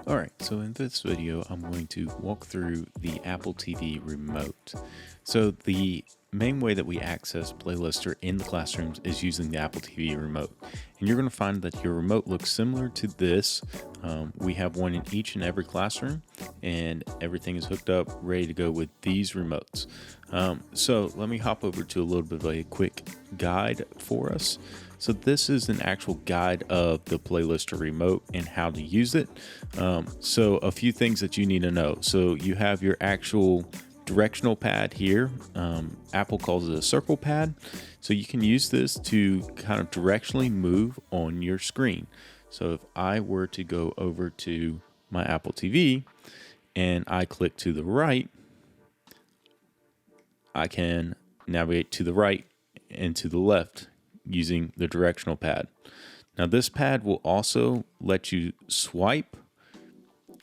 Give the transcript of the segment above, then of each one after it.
Alright, so in this video, I'm going to walk through the Apple TV remote. So the main way that we access Playlister in the classrooms is using the Apple TV remote. And you're going to find that your remote looks similar to this. We have one in each and every classroom, and everything is hooked up, ready to go with these remotes. So let me hop over to a little bit of a quick guide for us. So this is an actual guide of the Playlister remote and how to use it. So a few things that you need to know. So you have your actual directional pad here. Apple calls it a circle pad. So you can use this to kind of directionally move on your screen. So if I were to go over to my Apple TV and I click to the right, I can navigate to the right and to the left using the directional pad. Now this pad will also let you swipe,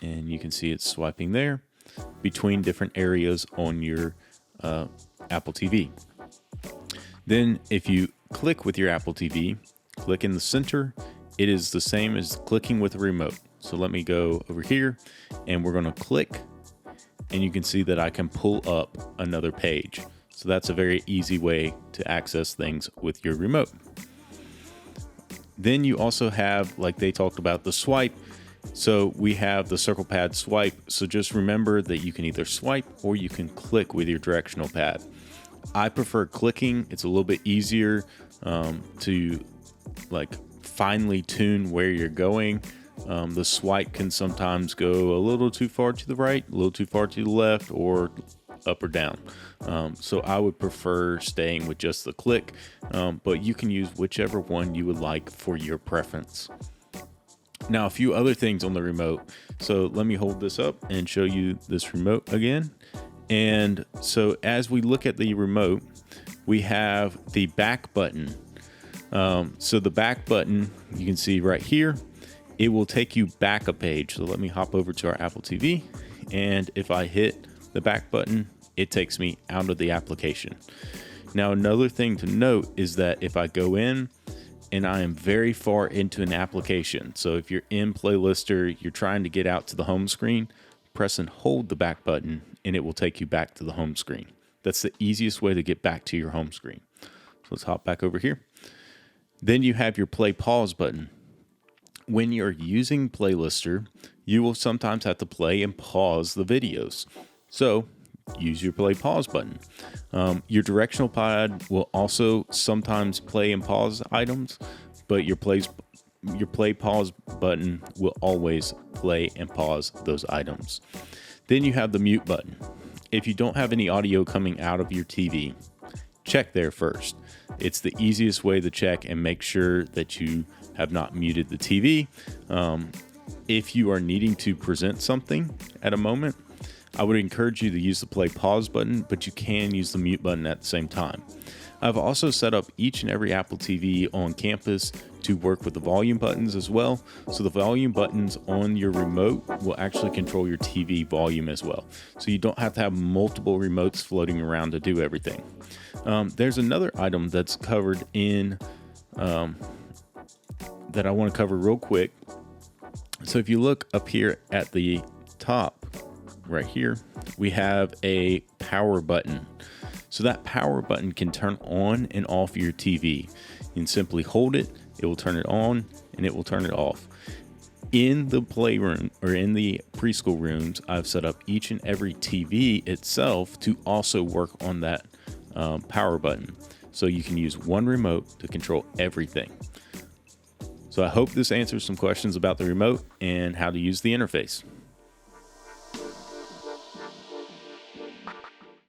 and you can see it's swiping there between different areas on your Apple TV. Then if you click with your Apple TV, click in the center, it is the same as clicking with a remote. So let me go over here and we're going to click, and you can see that I can pull up another page. So that's a very easy way to access things with your remote. Then you also have, like they talked about, the swipe. So we have the circle pad swipe. So just remember that you can either swipe or you can click with your directional pad. I prefer clicking. It's a little bit easier to like finely tune where you're going. The swipe can sometimes go a little too far to the right, a little too far to the left, or up or down. So I would prefer staying with just the click, but you can use whichever one you would like for your preference. Now, a few other things on the remote. So let me hold this up and show you this remote again. And so as we look at the remote, we have the back button. So the back button, you can see right here, it will take you back a page. So let me hop over to our Apple TV. And if I hit the back button, it takes me out of the application. Now, another thing to note is that if I go in and I am very far into an application, so if you're in Playlister, you're trying to get out to the home screen, press and hold the back button and it will take you back to the home screen. That's the easiest way to get back to your home screen. So let's hop back over here. Then you have your play pause button. When you're using Playlister, you will sometimes have to play and pause the videos. So use your play pause button. Your directional pad will also sometimes play and pause items, but your play pause button will always play and pause those items. Then you have the mute button. If you don't have any audio coming out of your TV, check there first. It's the easiest way to check and make sure that you have not muted the TV. If you are needing to present something at a moment, I would encourage you to use the play pause button, but you can use the mute button at the same time. I've also set up each and every Apple TV on campus to work with the volume buttons as well. So the volume buttons on your remote will actually control your TV volume as well. So you don't have to have multiple remotes floating around to do everything. There's another item that's covered in that I want to cover real quick. So if you look up here at the top, right here, we have a power button. So that power button can turn on and off your TV. You can simply hold it, it will turn it on, and it will turn it off. In the playroom or in the preschool rooms, I've set up each and every TV itself to also work on that power button. So you can use one remote to control everything. So I hope this answers some questions about the remote and how to use the interface.